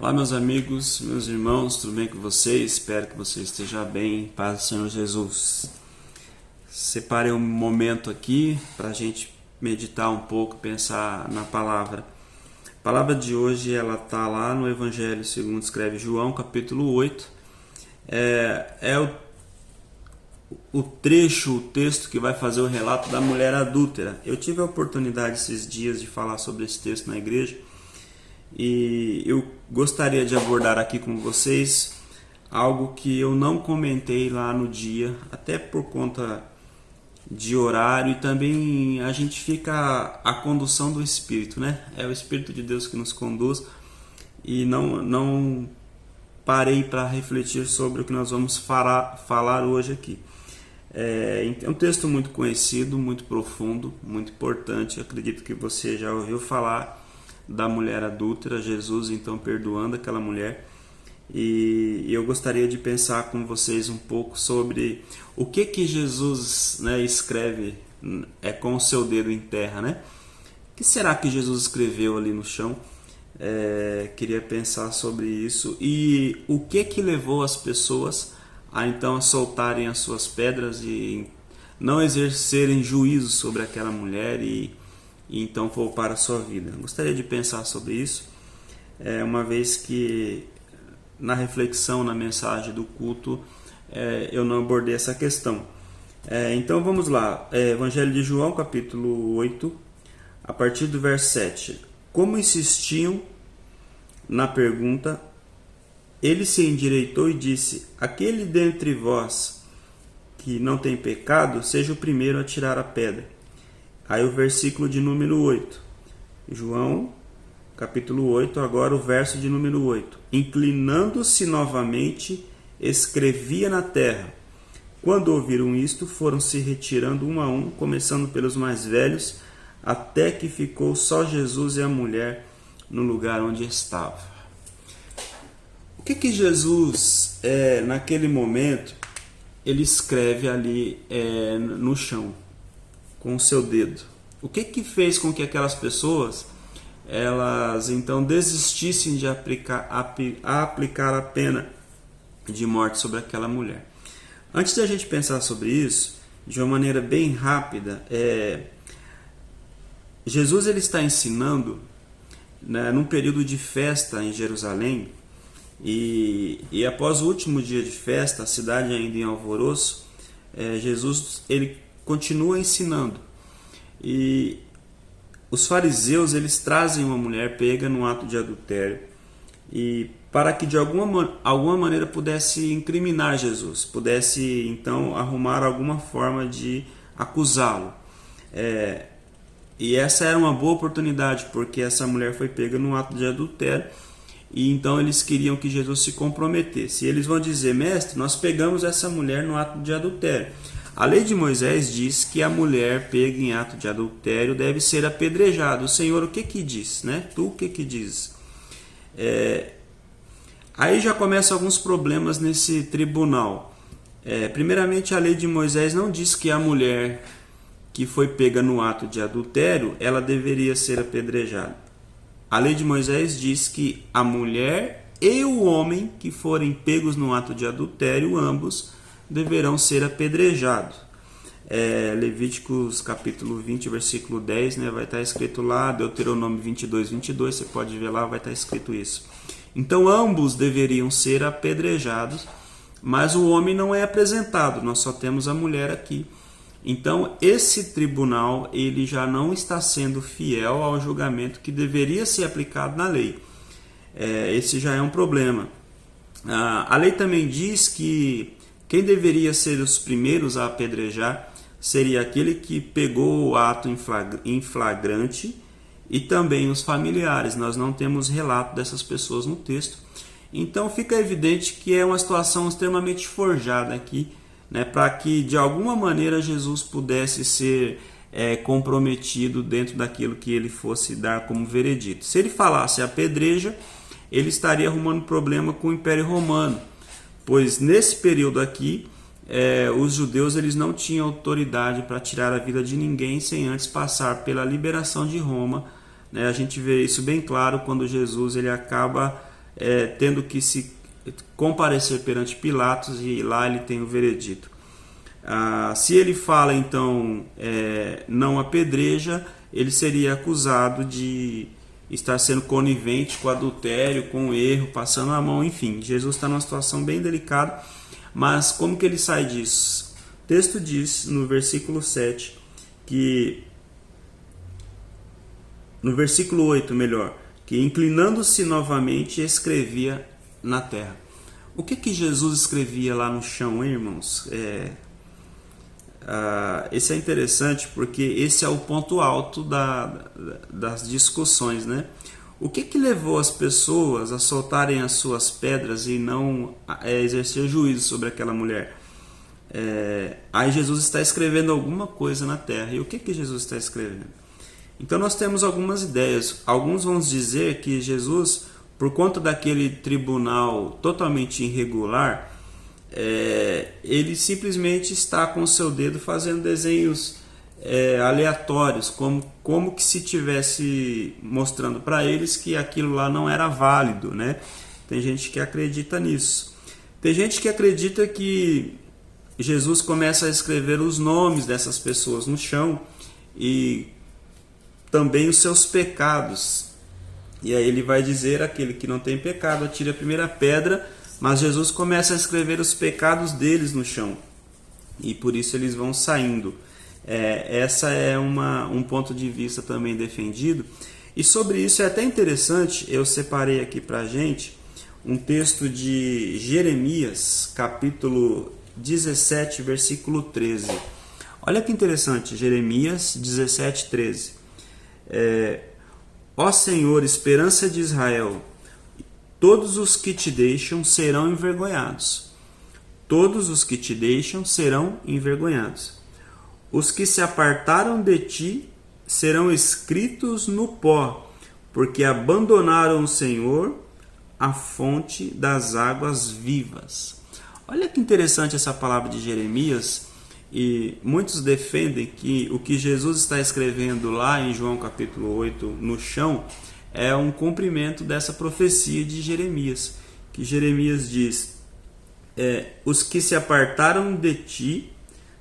Olá, meus amigos, meus irmãos, tudo bem com vocês? Espero que você esteja bem, paz do Senhor Jesus. Separei um momento aqui para a gente meditar um pouco, pensar na palavra. A palavra de hoje ela está lá no Evangelho segundo escreve João, capítulo 8. O trecho, o texto que vai fazer o relato da mulher adúltera. Eu tive a oportunidade esses dias de falar sobre esse texto na igreja. E eu gostaria de abordar aqui com vocês algo que eu não comentei lá no dia, até por conta de horário, e também a gente fica à condução do Espírito, né? É o Espírito de Deus que nos conduz, e não parei para refletir sobre o que nós vamos falar hoje aqui. É um texto muito conhecido, muito profundo, muito importante. Acredito que você já ouviu falar da mulher adúltera, Jesus então perdoando aquela mulher, e eu gostaria de pensar com vocês um pouco sobre o que Jesus, escreve com o seu dedo em terra, né? O que será que Jesus escreveu ali no chão? Queria pensar sobre isso e o que levou as pessoas a então soltarem as suas pedras e não exercerem juízo sobre aquela mulher e então poupar a sua vida. Gostaria de pensar sobre isso, uma vez que na reflexão, na mensagem do culto, eu não abordei essa questão. Então vamos lá, Evangelho de João, capítulo 8, a partir do verso 7. Como insistiam na pergunta, ele se endireitou e disse: aquele dentre vós que não tem pecado, seja o primeiro a tirar a pedra. Aí o versículo de número 8. João, capítulo 8, agora o verso de número 8. Inclinando-se novamente, escrevia na terra. Quando ouviram isto, foram se retirando um a um, começando pelos mais velhos, até que ficou só Jesus e a mulher no lugar onde estava. O que Jesus, naquele momento, ele escreve ali no chão, com o seu dedo? O que fez com que aquelas pessoas elas então desistissem de aplicar a pena de morte sobre aquela mulher? Antes de a gente pensar sobre isso, de uma maneira bem rápida, Jesus ele está ensinando, né, num período de festa em Jerusalém, e após o último dia de festa, a cidade ainda em alvoroço, Jesus ele continua ensinando, e os fariseus eles trazem uma mulher pega no ato de adultério, e para que de alguma maneira pudesse incriminar Jesus, pudesse então arrumar alguma forma de acusá-lo, e essa era uma boa oportunidade, porque essa mulher foi pega no ato de adultério, e então eles queriam que Jesus se comprometesse. E eles vão dizer: mestre, nós pegamos essa mulher no ato de adultério. A lei de Moisés diz que a mulher pega em ato de adultério deve ser apedrejada. O Senhor o que diz? Né? Tu o que dizes? Aí já começam alguns problemas nesse tribunal. Primeiramente, a lei de Moisés não diz que a mulher que foi pega no ato de adultério, ela deveria ser apedrejada. A lei de Moisés diz que a mulher e o homem que forem pegos no ato de adultério, ambos deverão ser apedrejados. Levíticos capítulo 20, versículo 10, né, vai estar escrito lá, Deuteronômio 22, 22, você pode ver lá, vai estar escrito isso. Então ambos deveriam ser apedrejados, mas o homem não é apresentado, nós só temos a mulher aqui. Então esse tribunal ele já não está sendo fiel ao julgamento que deveria ser aplicado na lei. Esse já é um problema. A lei também diz que quem deveria ser os primeiros a apedrejar seria aquele que pegou o ato em flagrante e também os familiares. Nós não temos relato dessas pessoas no texto. Então fica evidente que é uma situação extremamente forjada aqui, né, para que de alguma maneira Jesus pudesse ser comprometido dentro daquilo que ele fosse dar como veredito. Se ele falasse apedreja, ele estaria arrumando problema com o Império Romano, pois nesse período aqui os judeus eles não tinham autoridade para tirar a vida de ninguém sem antes passar pela liberação de Roma, né? A gente vê isso bem claro quando Jesus ele acaba tendo que se comparecer perante Pilatos, e lá ele tem o veredito. Se ele fala então não apedreja, ele seria acusado de estar sendo conivente com adultério, com erro, passando a mão, enfim. Jesus está numa situação bem delicada, mas como que ele sai disso? O texto diz no versículo 7 que, no versículo 8 melhor, que inclinando-se novamente escrevia na terra. O que Jesus escrevia lá no chão, hein, irmãos? Esse é interessante porque esse é o ponto alto das discussões, né? O que levou as pessoas a soltarem as suas pedras e não exercer juízo sobre aquela mulher? Aí Jesus está escrevendo alguma coisa na terra. E o que Jesus está escrevendo? Então nós temos algumas ideias. Alguns vão dizer que Jesus, por conta daquele tribunal totalmente irregular, ele simplesmente está com o seu dedo fazendo desenhos aleatórios, como que se estivesse mostrando para eles que aquilo lá não era válido, né? Tem gente que acredita nisso. Tem gente que acredita que Jesus começa a escrever os nomes dessas pessoas no chão e também os seus pecados. E aí ele vai dizer: aquele que não tem pecado, atire a primeira pedra. Mas Jesus começa a escrever os pecados deles no chão. E por isso eles vão saindo. Essa é um ponto de vista também defendido. E sobre isso é até interessante, eu separei aqui para a gente um texto de Jeremias, capítulo 17, versículo 13. Olha que interessante, Jeremias 17, 13. Ó Senhor, esperança de Israel, todos os que te deixam serão envergonhados. Todos os que te deixam serão envergonhados. Os que se apartaram de ti serão escritos no pó, porque abandonaram o Senhor, a fonte das águas vivas. Olha que interessante essa palavra de Jeremias. E muitos defendem que o que Jesus está escrevendo lá em João capítulo 8, no chão, é um cumprimento dessa profecia de Jeremias, que Jeremias diz: os que se apartaram de ti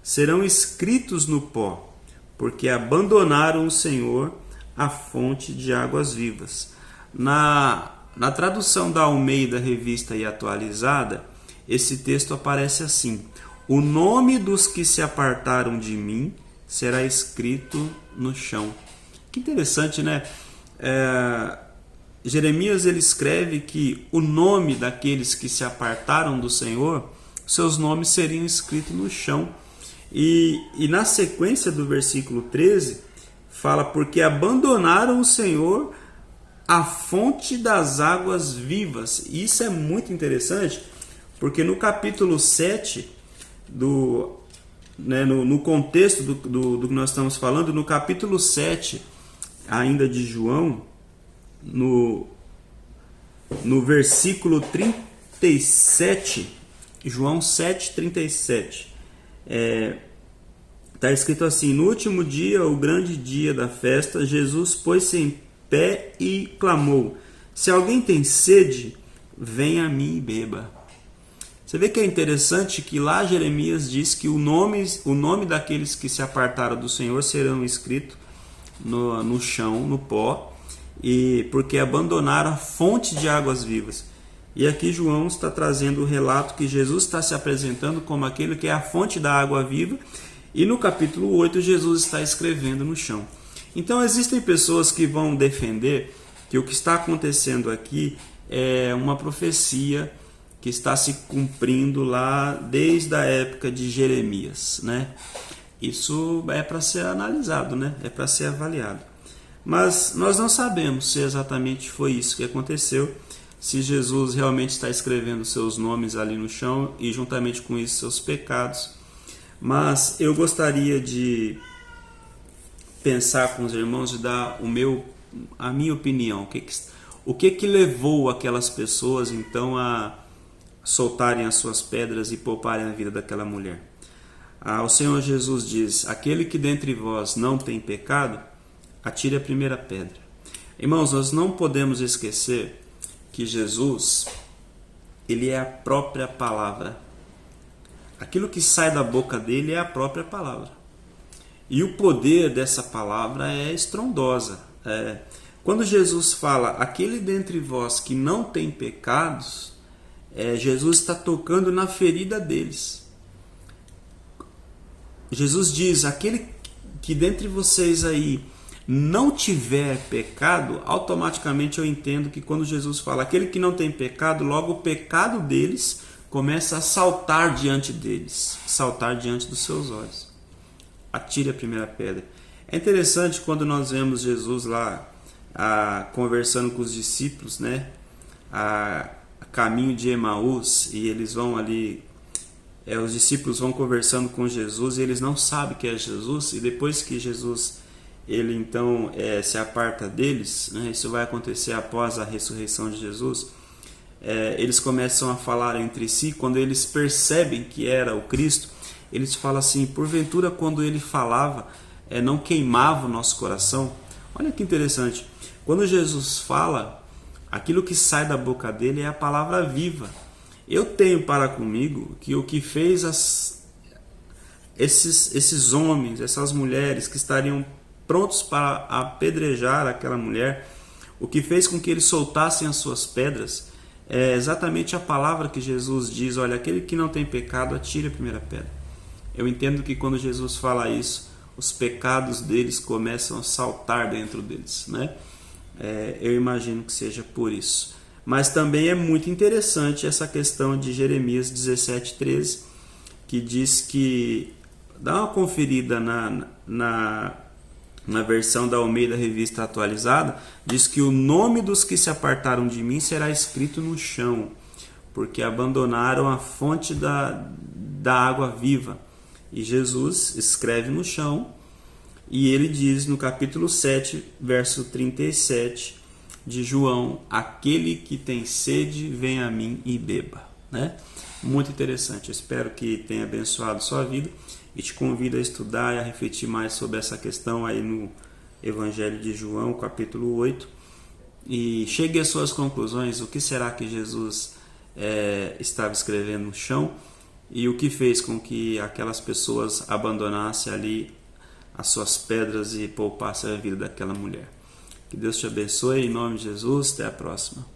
serão escritos no pó, porque abandonaram o Senhor, a fonte de águas vivas. Na tradução da Almeida Revista e Atualizada, esse texto aparece assim: o nome dos que se apartaram de mim será escrito no chão. Que interessante, né? Jeremias ele escreve que o nome daqueles que se apartaram do Senhor, seus nomes seriam escritos no chão. E na sequência do versículo 13, fala: porque abandonaram o Senhor, a fonte das águas vivas. E isso é muito interessante, porque no capítulo 7, no contexto do que nós estamos falando, no capítulo 7, ainda de João, no versículo 37, João 7, 37, está escrito assim: no último dia, o grande dia da festa, Jesus pôs-se em pé e clamou: se alguém tem sede, venha a mim e beba. Você vê que é interessante que lá Jeremias diz que o nome daqueles que se apartaram do Senhor serão escritos no chão, no pó, e porque abandonaram a fonte de águas vivas. E aqui João está trazendo o relato que Jesus está se apresentando como aquele que é a fonte da água viva, e no capítulo 8 Jesus está escrevendo no chão. Então existem pessoas que vão defender que o que está acontecendo aqui é uma profecia que está se cumprindo lá desde a época de Jeremias, né? Isso é para ser analisado, né? É para ser avaliado. Mas nós não sabemos se exatamente foi isso que aconteceu, se Jesus realmente está escrevendo seus nomes ali no chão e juntamente com isso seus pecados. Mas eu gostaria de pensar com os irmãos e dar a minha opinião. O que levou aquelas pessoas então a soltarem as suas pedras e pouparem a vida daquela mulher? O Senhor Jesus diz: aquele que dentre vós não tem pecado, atire a primeira pedra. Irmãos, nós não podemos esquecer que Jesus, ele é a própria palavra. Aquilo que sai da boca dele é a própria palavra. E o poder dessa palavra é estrondosa. Quando Jesus fala, aquele dentre vós que não tem pecados, Jesus está tocando na ferida deles. Jesus diz, aquele que dentre vocês aí não tiver pecado, automaticamente eu entendo que quando Jesus fala, aquele que não tem pecado, logo o pecado deles começa a saltar diante deles, saltar diante dos seus olhos. Atire a primeira pedra. É interessante quando nós vemos Jesus lá conversando com os discípulos, né? A caminho de Emaús, e eles vão ali, os discípulos vão conversando com Jesus e eles não sabem que é Jesus, e depois que Jesus ele então se aparta deles, né? Isso vai acontecer após a ressurreição de Jesus. Eles começam a falar entre si, quando eles percebem que era o Cristo, eles falam assim, porventura quando ele falava, não queimava o nosso coração? Olha que interessante, quando Jesus fala, aquilo que sai da boca dele é a palavra viva. Eu tenho para comigo que o que fez esses homens, essas mulheres que estariam prontos para apedrejar aquela mulher, o que fez com que eles soltassem as suas pedras, é exatamente a palavra que Jesus diz, olha, aquele que não tem pecado, atire a primeira pedra. Eu entendo que quando Jesus fala isso, os pecados deles começam a saltar dentro deles, né? Eu imagino que seja por isso. Mas também é muito interessante essa questão de Jeremias 17:13, que diz que, dá uma conferida na versão da Almeida Revista Atualizada, diz que o nome dos que se apartaram de mim será escrito no chão, porque abandonaram a fonte da água viva. E Jesus escreve no chão, e ele diz no capítulo 7, verso 37 de João, aquele que tem sede, vem a mim e beba, né? Muito interessante, eu espero que tenha abençoado sua vida e te convido a estudar e a refletir mais sobre essa questão aí no Evangelho de João, capítulo 8, e chegue às suas conclusões. O que será que Jesus estava escrevendo no chão e o que fez com que aquelas pessoas abandonassem ali as suas pedras e poupassem a vida daquela mulher? Que Deus te abençoe, em nome de Jesus, até a próxima.